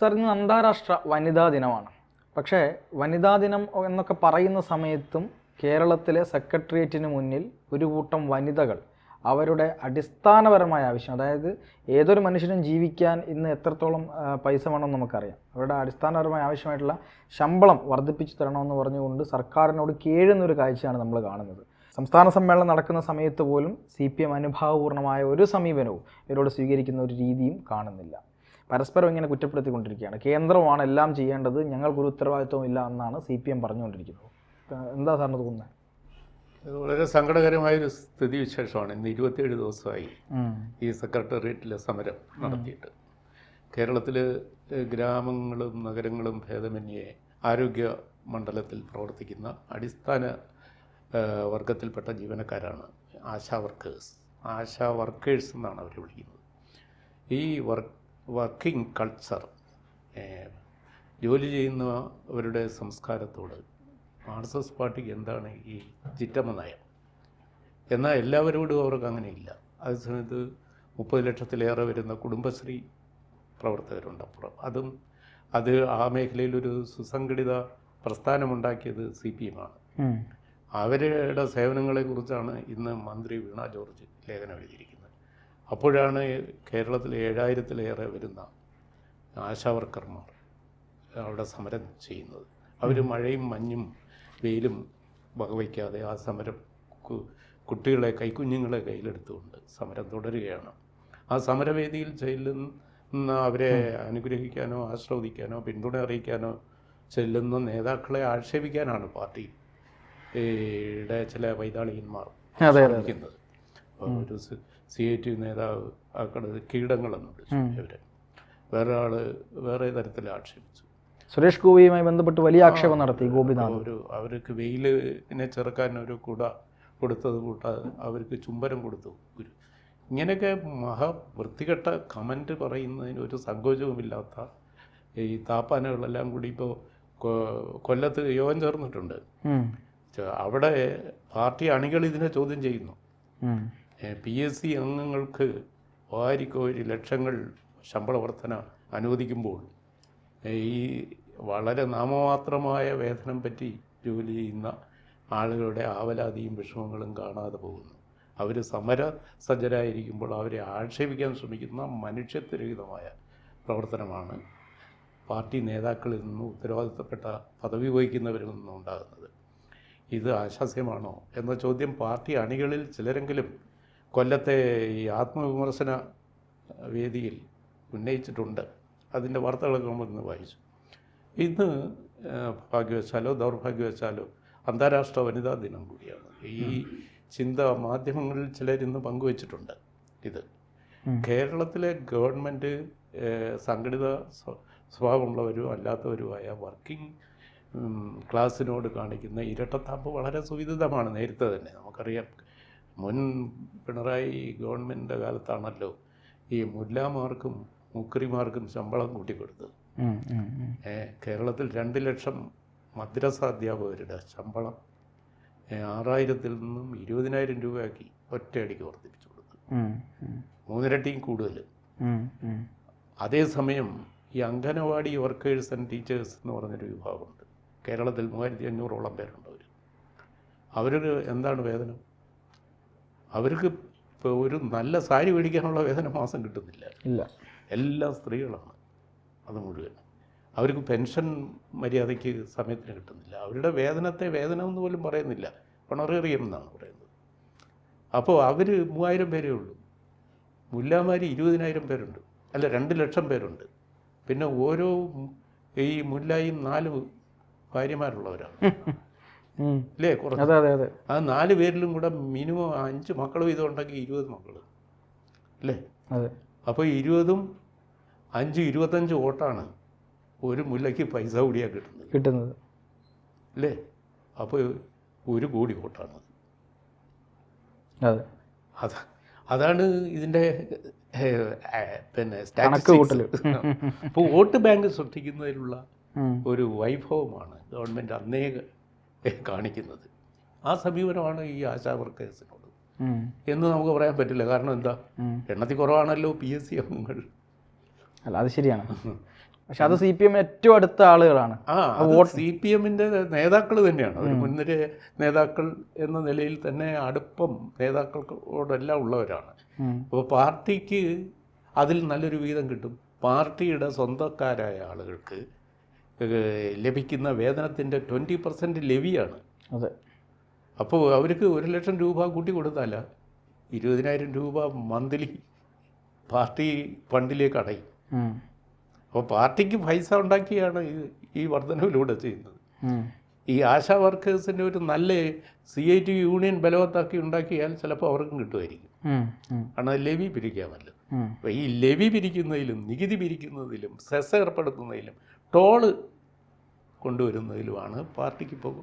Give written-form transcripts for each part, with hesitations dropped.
Sir, ഇന്ന് അന്താരാഷ്ട്ര വനിതാ ദിനമാണ്. പക്ഷേ വനിതാ ദിനം എന്നൊക്കെ പറയുന്ന സമയത്തും കേരളത്തിലെ സെക്രട്ടേറിയറ്റിന് മുന്നിൽ ഒരു കൂട്ടം വനിതകൾ അവരുടെ അടിസ്ഥാനപരമായ ആവശ്യം, അതായത് ഏതൊരു മനുഷ്യനും ജീവിക്കാൻ ഇന്ന് എത്രത്തോളം പൈസ വേണമെന്ന് നമുക്കറിയാം, അവരുടെ അടിസ്ഥാനപരമായ ആവശ്യമായിട്ടുള്ള ശമ്പളം വർദ്ധിപ്പിച്ചു തരണമെന്ന് പറഞ്ഞുകൊണ്ട് സർക്കാരിനോട് കേഴുന്നൊരു കാഴ്ചയാണ് നമ്മൾ കാണുന്നത്. സംസ്ഥാന സമ്മേളനം നടക്കുന്ന സമയത്ത് പോലും CPM അനുഭാവപൂർണ്ണമായ ഒരു സമീപനവും ഇവരോട് സ്വീകരിക്കുന്ന ഒരു രീതിയും കാണുന്നില്ല. പരസ്പരം ഇങ്ങനെ കുറ്റപ്പെടുത്തിക്കൊണ്ടിരിക്കുകയാണ്. കേന്ദ്രമാണ് എല്ലാം ചെയ്യേണ്ടത്, ഞങ്ങൾക്കൊരു ഉത്തരവാദിത്വം ഇല്ല എന്നാണ് CPM പറഞ്ഞുകൊണ്ടിരിക്കുന്നത്. എന്താ സാറിന് തോന്നുന്നത്? ഇത് വളരെ സങ്കടകരമായൊരു സ്ഥിതിവിശേഷമാണ്. ഇന്ന് 27 ദിവസമായി ഈ സെക്രട്ടേറിയറ്റിലെ സമരം നടത്തിയിട്ട്. കേരളത്തിൽ ഗ്രാമങ്ങളും നഗരങ്ങളും ഭേദമന്യേ ആരോഗ്യ മണ്ഡലത്തിൽ പ്രവർത്തിക്കുന്ന അടിസ്ഥാന വർഗത്തിൽപ്പെട്ട ജീവനക്കാരാണ് ആശാ വർക്കേഴ്സ് എന്നാണ് അവർ വിളിക്കുന്നത്. ഈ വർക്കിംഗ് കൾച്ചർ, ജോലി ചെയ്യുന്നവരുടെ സംസ്കാരത്തോട് RSS പാർട്ടിക്ക് എന്താണ് ഈ ചിറ്റമ്മ നയം? എന്നാൽ എല്ലാവരോടും അവർക്ക് അങ്ങനെയില്ല. അതേസമയത്ത് 30 ലക്ഷത്തിലേറെ വരുന്ന കുടുംബശ്രീ പ്രവർത്തകരുണ്ട്. അപ്പുറം അത് ആ മേഖലയിലൊരു സുസംഘടിത പ്രസ്ഥാനമുണ്ടാക്കിയത് CPM ആണ്. അവരുടെ സേവനങ്ങളെക്കുറിച്ചാണ് ഇന്ന് മന്ത്രി വീണ ജോർജ് ലേഖനം എഴുതിയിരിക്കുന്നത്. അപ്പോഴാണ് കേരളത്തിലെ 7000-ലേറെ വരുന്ന ആശാവർക്കർമാർ അവിടെ സമരം ചെയ്യുന്നത്. അവർ മഴയും മഞ്ഞും വെയിലും വകവയ്ക്കാതെ ആ സമരം കൈക്കുഞ്ഞുങ്ങളെ കയ്യിലെടുത്തുകൊണ്ട് സമരം തുടരുകയാണ്. ആ സമരവേദിയിൽ ചെല്ലുന്ന അവരെ അനുഗ്രഹിക്കാനോ ആശ്രവദിക്കാനോ പിന്തുണ അറിയിക്കാനോ ചെല്ലുന്ന നേതാക്കളെ ആക്ഷേപിക്കാനാണ് പാർട്ടിയുടെ ചില വൈതാളികന്മാർ ശ്രമിക്കുന്നത്. ഒരു CIT നേതാവ് ആക്കണത് കീടങ്ങളെന്നുണ്ട് ഇവരെ. വേറെ തരത്തിൽ ആക്ഷേപിച്ചു. സുരേഷ് ഗോപിയുമായി ബന്ധപ്പെട്ട് വലിയ ആക്ഷേപം നടത്തി ഗോപിനാഥ്. അവർക്ക് വെയിലിനെ ചെറുക്കാൻ ഒരു കുട കൊടുത്തത് കൂട്ടാതെ അവർക്ക് ചുംബനം കൊടുത്തു. ഇങ്ങനെയൊക്കെ വൃത്തികെട്ട കമൻറ്റ് പറയുന്നതിന് ഒരു സങ്കോചവുമില്ലാത്ത ഈ താപ്പാനകളെല്ലാം കൂടി ഇപ്പോൾ കൊല്ലത്ത് യോഗം ചേർന്നിട്ടുണ്ട്. അവിടെ പാർട്ടി അണികൾ ഇതിനെ ചോദ്യം ചെയ്യുന്നു. PSC അംഗങ്ങൾക്ക് വാരിക്കോരി ലക്ഷങ്ങൾ ശമ്പള വർധന അനുവദിക്കുമ്പോൾ ഈ വളരെ നാമമാത്രമായ വേതനം പറ്റി ജോലി ചെയ്യുന്ന ആളുകളുടെ ആവലാതിയും വിഷമങ്ങളും കാണാതെ പോകുന്നു. അവർ സമരസജ്ജരായിരിക്കുമ്പോൾ അവരെ ആക്ഷേപിക്കാൻ ശ്രമിക്കുന്ന മനുഷ്യത്വരഹിതമായ പ്രവർത്തനമാണ് പാർട്ടി നേതാക്കളിൽ നിന്നും ഉത്തരവാദിത്തപ്പെട്ട പദവി വഹിക്കുന്നവരിൽ നിന്നും ഉണ്ടാകുന്നത്. ഇത് ആശാസ്യമാണോ എന്ന ചോദ്യം പാർട്ടി അണികളിൽ ചിലരെങ്കിലും കൊല്ലത്തെ ഈ ആത്മവിമർശന വേദിയിൽ ഉന്നയിച്ചിട്ടുണ്ട്. അതിൻ്റെ വാർത്തകളൊക്കെ നമ്മൾ ഇന്ന് വായിച്ചു. ഇന്ന് ഭാഗ്യവശാലോ ദൗർഭാഗ്യവശാലോ അന്താരാഷ്ട്ര വനിതാ ദിനം കൂടിയാണ്. ഈ ചിന്ത മാധ്യമങ്ങളിൽ ചിലരിന്ന് പങ്കുവച്ചിട്ടുണ്ട്. ഇത് കേരളത്തിലെ ഗവൺമെൻറ് സംഘടിത സ്വഭാവമുള്ളവരും അല്ലാത്തവരുമായ വർക്കിംഗ് ക്ലാസ്സിനോട് കാണിക്കുന്ന ഇരട്ടത്താപ്പ് വളരെ സുവിദിതമാണ്. നേരത്തെ തന്നെ നമുക്കറിയാം. മുൻ പിണറായി ഗവൺമെൻറ്റിൻ്റെ കാലത്താണല്ലോ ഈ മുല്ലാമാർക്കും മുക്രിമാർക്കും ശമ്പളം കൂട്ടിക്കൊടുത്തത്. കേരളത്തിൽ 2 ലക്ഷം മദ്രസ അധ്യാപകരുടെ ശമ്പളം 6000-ൽ നിന്നും 20,000 രൂപയാക്കി ഒറ്റയടിക്ക് വർദ്ധിപ്പിച്ചു കൊടുത്തു. 3 ഇരട്ടിയും കൂടുതൽ. അതേസമയം ഈ അംഗനവാടി വർക്കേഴ്സ് ആൻഡ് ടീച്ചേഴ്സ് എന്ന് പറഞ്ഞൊരു വിഭാഗമുണ്ട്. കേരളത്തിൽ 3500-ഓളം പേരുണ്ട്. അവർക്ക് എന്താണ് വേതനം? അവർക്ക് ഇപ്പോൾ ഒരു നല്ല സാരി മേടിക്കാനുള്ള വേതനം മാസം കിട്ടുന്നില്ല. എല്ലാ സ്ത്രീകളാണ് അത് മുഴുവൻ. അവർക്ക് പെൻഷൻ മര്യാദയ്ക്ക് സമയത്തിന് കിട്ടുന്നില്ല. അവരുടെ വേതനത്തെ വേതനം എന്ന് പോലും പറയുന്നില്ല, ഓണറേറിയം എന്നാണ് പറയുന്നത്. അപ്പോൾ അവർ 3000 പേരേ ഉള്ളൂ. മുല്ലാമാരി 20,000 പേരുണ്ട്, അല്ല 2 ലക്ഷം പേരുണ്ട്. പിന്നെ ഓരോ ഈ മുല്ലായും 4 ഭാര്യമാരുള്ളവരാണ്, അല്ലേ? കുറച്ച് ആ 4 പേരിലും കൂടെ മിനിമം 5 മക്കൾ വീതം ഉണ്ടെങ്കിൽ 20 മക്കൾ, അല്ലേ? അപ്പോൾ 20ഉം 5 25 വോട്ടാണ് ഒരു മുല്ലയ്ക്ക് പൈസ കൂടിയാണ് കിട്ടുന്നത്, അല്ലേ? അപ്പോൾ 1 കോടി വോട്ടാണ്. അതാണ് ഇതിൻ്റെ പിന്നെ സ്റ്റാറ്റിസ്റ്റിക്സ്. അപ്പോൾ വോട്ട് ബാങ്ക് സൃഷ്ടിക്കുന്നതിലുള്ള ഒരു വൈഭവമാണ് ഗവൺമെൻറ് അന്നേ കാണിക്കുന്നത്. ആ സമീപനമാണ് ഈ ആശാ വർക്കേഴ്സിനോട് എന്ന് നമുക്ക് പറയാൻ പറ്റില്ല. കാരണം എന്താ, എണ്ണത്തിൽ കുറവാണല്ലോ PSC അംഗങ്ങൾ. അല്ല, അത് ശരിയാണ്. പക്ഷെ അത് CPM ഏറ്റവും അടുത്ത ആളുകളാണ്. CPM നേതാക്കൾ തന്നെയാണ്. ഒരു മുൻനിര നേതാക്കൾ എന്ന നിലയിൽ തന്നെ അടുപ്പം നേതാക്കൾക്കോടെല്ലാം ഉള്ളവരാണ്. അപ്പോൾ പാർട്ടിക്ക് അതിൽ നല്ലൊരു വീതം കിട്ടും. പാർട്ടിയുടെ സ്വന്തക്കാരായ ആളുകൾക്ക് ലഭിക്കുന്ന വേതനത്തിൻ്റെ 20% ലെവിയാണ്. അതെ. അപ്പോൾ അവർക്ക് 1 ലക്ഷം രൂപ കൂട്ടി കൊടുത്താല 20,000 രൂപ മന്ത്ലി പാർട്ടി ഫണ്ടിലേക്ക് അടയും. അപ്പോൾ പാർട്ടിക്ക് പൈസ ഉണ്ടാക്കിയാണ് ഈ വർധനവിലൂടെ ചെയ്യുന്നത്. ഈ ആശാ വർക്കേഴ്സിൻ്റെ ഒരു നല്ല CIT യൂണിയൻ ബലവത്താക്കി ഉണ്ടാക്കിയാൽ ചിലപ്പോൾ അവർക്കും കിട്ടുമായിരിക്കും. കാരണം ലെവി പിരിക്കാമല്ലോ. അപ്പോൾ ഈ ലെവി പിരിക്കുന്നതിലും നികുതി പിരിക്കുന്നതിലും സെസ് ഏർപ്പെടുത്തുന്നതിലും ടോള് കൊണ്ടുവരുന്നതിലുമാണ് പാർട്ടിക്ക് ഇപ്പോൾ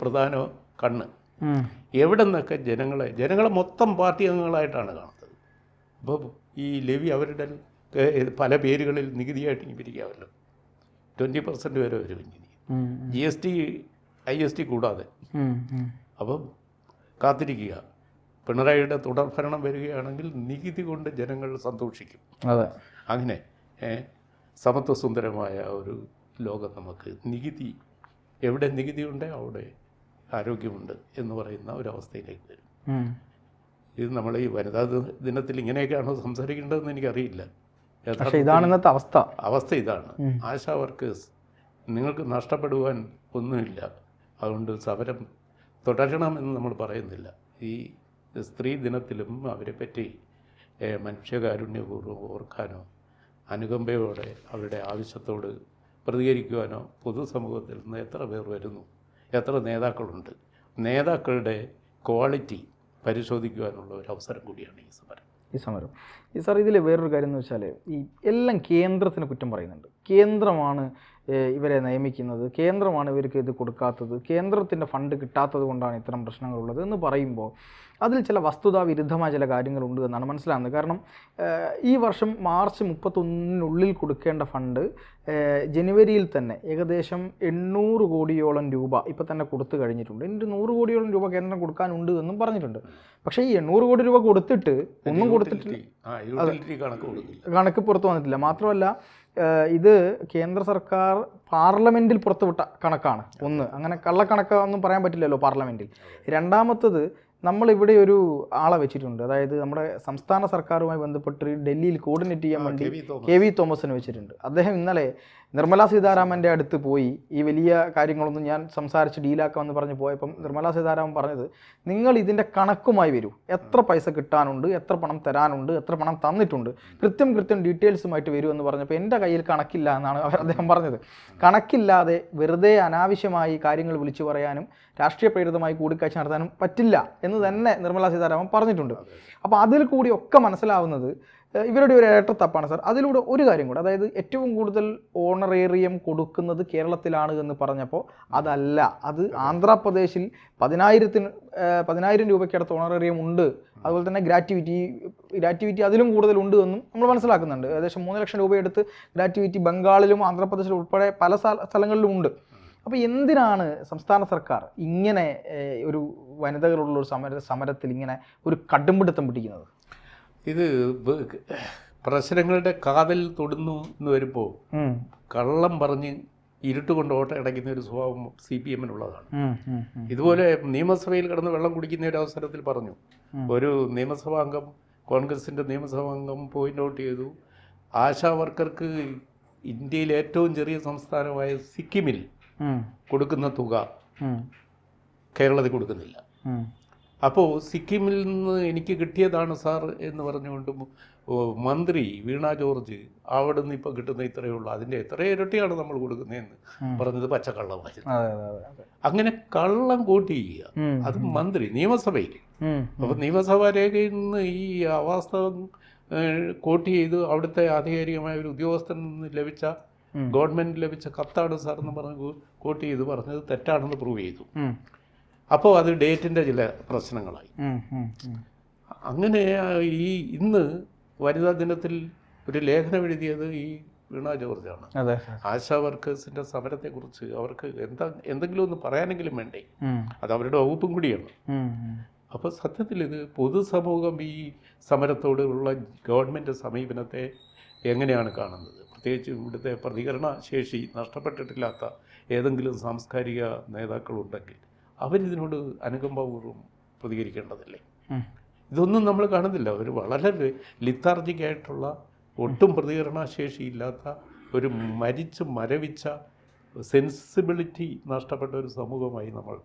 പ്രധാന കണ്ണ്. എവിടെ നിന്നൊക്കെ ജനങ്ങളെ മൊത്തം പാർട്ടി അംഗങ്ങളായിട്ടാണ് കാണുന്നത്. അപ്പോൾ ഈ ലെവി അവരുടെ പല പേരുകളിൽ നികുതിയായിട്ട് ഇനി പിരിക്കാമല്ലോ. 20% വരെ വരും ഇനി. GST IST കൂടാതെ. അപ്പം കാത്തിരിക്കുക. പിണറായിയുടെ തുടർഭരണം വരികയാണെങ്കിൽ നികുതി കൊണ്ട് ജനങ്ങൾ സന്തോഷിക്കും. അങ്ങനെ സമത്വസുന്ദരമായ ഒരു ലോകം നമുക്ക് എവിടെ നികുതിയുണ്ട് അവിടെ ആരോഗ്യമുണ്ട് എന്ന് പറയുന്ന ഒരവസ്ഥയിലേക്ക് വരും. ഇത് നമ്മൾ ഈ വനിതാ ദിനത്തിൽ ഇങ്ങനെയൊക്കെയാണോ സംസാരിക്കേണ്ടതെന്ന് എനിക്കറിയില്ല. ഇതാണ് ഇന്നത്തെ അവസ്ഥ. ഇതാണ്. ആശാ വർക്കേഴ്സ് നിങ്ങൾക്ക് നഷ്ടപ്പെടുവാൻ ഒന്നുമില്ല. അതുകൊണ്ട് സമരം തുടരണമെന്ന് നമ്മൾ പറയുന്നില്ല. ഈ സ്ത്രീ ദിനത്തിലും അവരെ പറ്റി മനുഷ്യകാരുണ്യപൂർവ്വം ഓർക്കാനോ അനുകമ്പയോടെ അവരുടെ ആവശ്യത്തോട് പ്രതികരിക്കുവാനോ പൊതുസമൂഹത്തിൽ നിന്ന് എത്ര പേർ വരുന്നു, എത്ര നേതാക്കളുണ്ട്, നേതാക്കളുടെ ക്വാളിറ്റി പരിശോധിക്കുവാനുള്ള ഒരു അവസരം കൂടിയാണ് ഈ സമരം. സാർ, ഇതിൽ വേറൊരു കാര്യം എന്ന് വെച്ചാൽ ഈ എല്ലാം കേന്ദ്രത്തിന് കുറ്റം പറയുന്നുണ്ട്. കേന്ദ്രമാണ് ഇവരെ നിയമിക്കുന്നത്, കേന്ദ്രമാണ് ഇവർക്ക് ഇത് കൊടുക്കാത്തത്, കേന്ദ്രത്തിൻ്റെ ഫണ്ട് കിട്ടാത്തത് കൊണ്ടാണ് ഇത്തരം പ്രശ്നങ്ങളുള്ളത് എന്ന് പറയുമ്പോൾ അതിൽ ചില വസ്തുതാ വിരുദ്ധമായ ചില കാര്യങ്ങളുണ്ട് എന്നാണ് മനസ്സിലാകുന്നത്. കാരണം ഈ വർഷം മാർച്ച് 31-നുള്ളിൽ കൊടുക്കേണ്ട ഫണ്ട് ജനുവരിയിൽ തന്നെ ഏകദേശം 800 കോടിയോളം രൂപ ഇപ്പോൾ തന്നെ കൊടുത്തു കഴിഞ്ഞിട്ടുണ്ട്. എന്നിട്ട് 100 കോടിയോളം രൂപ കേന്ദ്രം കൊടുക്കാനുണ്ട് എന്നും പറഞ്ഞിട്ടുണ്ട്. പക്ഷേ ഈ 800 കോടി രൂപ കൊടുത്തിട്ട് ഒന്നും കൊടുത്തിട്ടില്ല, കണക്ക് പുറത്തു വന്നിട്ടില്ല. മാത്രമല്ല ഇത് കേന്ദ്ര സർക്കാർ പാർലമെൻറ്റിൽ പുറത്തുവിട്ട കണക്കാണ്. അങ്ങനെ കള്ളക്കണക്ക് ഒന്നും പറയാൻ പറ്റില്ലല്ലോ പാർലമെൻറ്റിൽ. രണ്ടാമത്തത്, നമ്മളിവിടെ ഒരു ആളെ വെച്ചിട്ടുണ്ട്, അതായത് നമ്മുടെ സംസ്ഥാന സർക്കാരുമായി ബന്ധപ്പെട്ട് ഡൽഹിയിൽ കോർഡിനേറ്റ് ചെയ്യാൻ വേണ്ടി KV തോമസിനെ വെച്ചിട്ടുണ്ട്. അദ്ദേഹം ഇന്നലെ നിർമ്മലാ സീതാരാമൻ്റെ അടുത്ത് പോയി ഈ വലിയ കാര്യങ്ങളൊന്നും ഞാൻ സംസാരിച്ച് ഡീലാക്കാമെന്ന് പറഞ്ഞ് പോയപ്പം നിർമ്മലാ സീതാരാമൻ പറഞ്ഞത്, നിങ്ങൾ ഇതിൻ്റെ കണക്കുമായി വരൂ, എത്ര പൈസ കിട്ടാനുണ്ട്, എത്ര പണം തരാനുണ്ട്, എത്ര പണം തന്നിട്ടുണ്ട്, കൃത്യം ഡീറ്റെയിൽസുമായിട്ട് വരൂ എന്ന് പറഞ്ഞപ്പോൾ എൻ്റെ കയ്യിൽ കണക്കില്ല എന്നാണ് അദ്ദേഹം പറഞ്ഞത്. കണക്കില്ലാതെ വെറുതെ അനാവശ്യമായി കാര്യങ്ങൾ വിളിച്ചു പറയാനും രാഷ്ട്രീയ പ്രേരിതമായി കൂടിക്കാഴ്ച നടത്താനും പറ്റില്ല എന്ന് തന്നെ നിർമ്മലാ സീതാരാമൻ പറഞ്ഞിട്ടുണ്ട്. അപ്പോൾ അതിൽ കൂടി ഒക്കെ മനസ്സിലാവുന്നത് ഇവരുടെ ഒരു ഏട്ടത്തപ്പാണ് സാർ. അതിലൂടെ ഒരു കാര്യം കൂടെ, അതായത് ഏറ്റവും കൂടുതൽ ഓണറേറിയം കൊടുക്കുന്നത് കേരളത്തിലാണ് എന്ന് പറഞ്ഞപ്പോൾ അതല്ല, അത് ആന്ധ്രാപ്രദേശിൽ 10,000 രൂപയ്ക്കടുത്ത് ഓണറേറിയം ഉണ്ട്. അതുപോലെ തന്നെ ഗ്രാറ്റുവിറ്റി അതിലും കൂടുതലുണ്ട് എന്നും നമ്മൾ മനസ്സിലാക്കുന്നുണ്ട്. ഏകദേശം 3 ലക്ഷം രൂപയെടുത്ത് ഗ്രാറ്റുവിറ്റി ബംഗാളിലും ആന്ധ്രാപ്രദേശിലും ഉൾപ്പെടെ പല സ്ഥലങ്ങളിലും ഉണ്ട്. അപ്പോൾ എന്തിനാണ് സംസ്ഥാന സർക്കാർ ഇങ്ങനെ ഒരു വനിതകളുള്ള ഒരു സമരത്തിൽ ഇങ്ങനെ ഒരു കടുംപിടുത്തം പിടിക്കുന്നത്? ഇത് പ്രശ്നങ്ങളുടെ കാതൽ തൊടുന്നു എന്ന് വരുമ്പോൾ കള്ളം പറഞ്ഞ് ഇരുട്ടുകൊണ്ട് ഓട്ട അടയ്ക്കുന്ന ഒരു സ്വഭാവം CPM-നുള്ളതാണ്. ഇതുപോലെ നിയമസഭയിൽ കിടന്ന് വെള്ളം കുടിക്കുന്ന ഒരു അവസരത്തിൽ പറഞ്ഞു, ഒരു നിയമസഭാ അംഗം, കോൺഗ്രസിൻ്റെ നിയമസഭാ അംഗം പോയിന്റ് ഔട്ട് ചെയ്തു, ആശാ വർക്കർക്ക് ഇന്ത്യയിലെ ഏറ്റവും ചെറിയ സംസ്ഥാനമായ സിക്കിമിൽ കൊടുക്കുന്ന തുക കേരളത്തിൽ കൊടുക്കുന്നില്ല. അപ്പോൾ സിക്കിമിൽ നിന്ന് എനിക്ക് കിട്ടിയതാണ് സാർ എന്ന് പറഞ്ഞുകൊണ്ട് മന്ത്രി വീണ ജോർജ് അവിടെ നിന്ന് ഇപ്പോൾ കിട്ടുന്ന ഇത്രയേ ഉള്ളൂ, അതിൻ്റെ എത്ര ഇരട്ടിയാണ് നമ്മൾ കൊടുക്കുന്നതെന്ന് പറഞ്ഞത് പച്ചക്കള്ളമായിരുന്നു. അങ്ങനെ കള്ളം കോട്ട് ചെയ്യുക, അത് മന്ത്രി നിയമസഭയിൽ. അപ്പോൾ നിയമസഭാ രേഖയിൽ നിന്ന് ഈ അവാസ്തവം കോട്ട് ചെയ്ത് അവിടുത്തെ ആധികാരികമായ ഒരു ഉദ്യോഗസ്ഥനിൽ നിന്ന് ലഭിച്ച ഗവൺമെൻറ് ലഭിച്ച കത്താണ് സാർ എന്ന് പറഞ്ഞ് കോട്ട് ചെയ്ത് പറഞ്ഞത് തെറ്റാണെന്ന് പ്രൂവ് ചെയ്തു. അപ്പോൾ അത് ഡേറ്റിൻ്റെ ചില പ്രശ്നങ്ങളായി. അങ്ങനെ ഇന്ന് വനിതാ ദിനത്തിൽ ഒരു ലേഖനം എഴുതിയത് ഈ വീണ ജോർജാണ്. ആശാ വർക്കേഴ്സിൻ്റെ സമരത്തെക്കുറിച്ച് അവർക്ക് എന്തെങ്കിലും ഒന്ന് പറയാനെങ്കിലും വേണ്ടേ, അത് അവരുടെ വകുപ്പും കൂടിയാണ്. അപ്പോൾ സത്യത്തിൽ ഇത് പൊതുസമൂഹം ഈ സമരത്തോടുള്ള ഗവൺമെൻറ് സമീപനത്തെ എങ്ങനെയാണ് കാണുന്നത്? പ്രത്യേകിച്ച് ഇവിടുത്തെ പ്രതികരണ ശേഷി നഷ്ടപ്പെട്ടിട്ടില്ലാത്ത ഏതെങ്കിലും സാംസ്കാരിക നേതാക്കളുണ്ടെങ്കിൽ അവരിതിനോട് അനുകമ്പാപൂർവ്വം പ്രതികരിക്കേണ്ടതില്ലേ? ഇതൊന്നും നമ്മൾ കാണുന്നില്ല. ഒരു വളരെ ലിത്താർജിക്കായിട്ടുള്ള ഒട്ടും പ്രതികരണശേഷി ഇല്ലാത്ത ഒരു മരവിച്ച സെൻസിബിലിറ്റി നഷ്ടപ്പെട്ട ഒരു സമൂഹമായി നമ്മൾ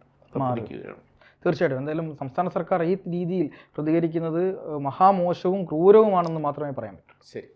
മാറിക്കുകയാണ്. തീർച്ചയായിട്ടും. എന്തായാലും സംസ്ഥാന സർക്കാർ ഈ രീതിയിൽ പ്രതികരിക്കുന്നത് മഹാമോശവും ക്രൂരവുമാണെന്ന് മാത്രമേ പറയാൻ പറ്റൂ. ശരി.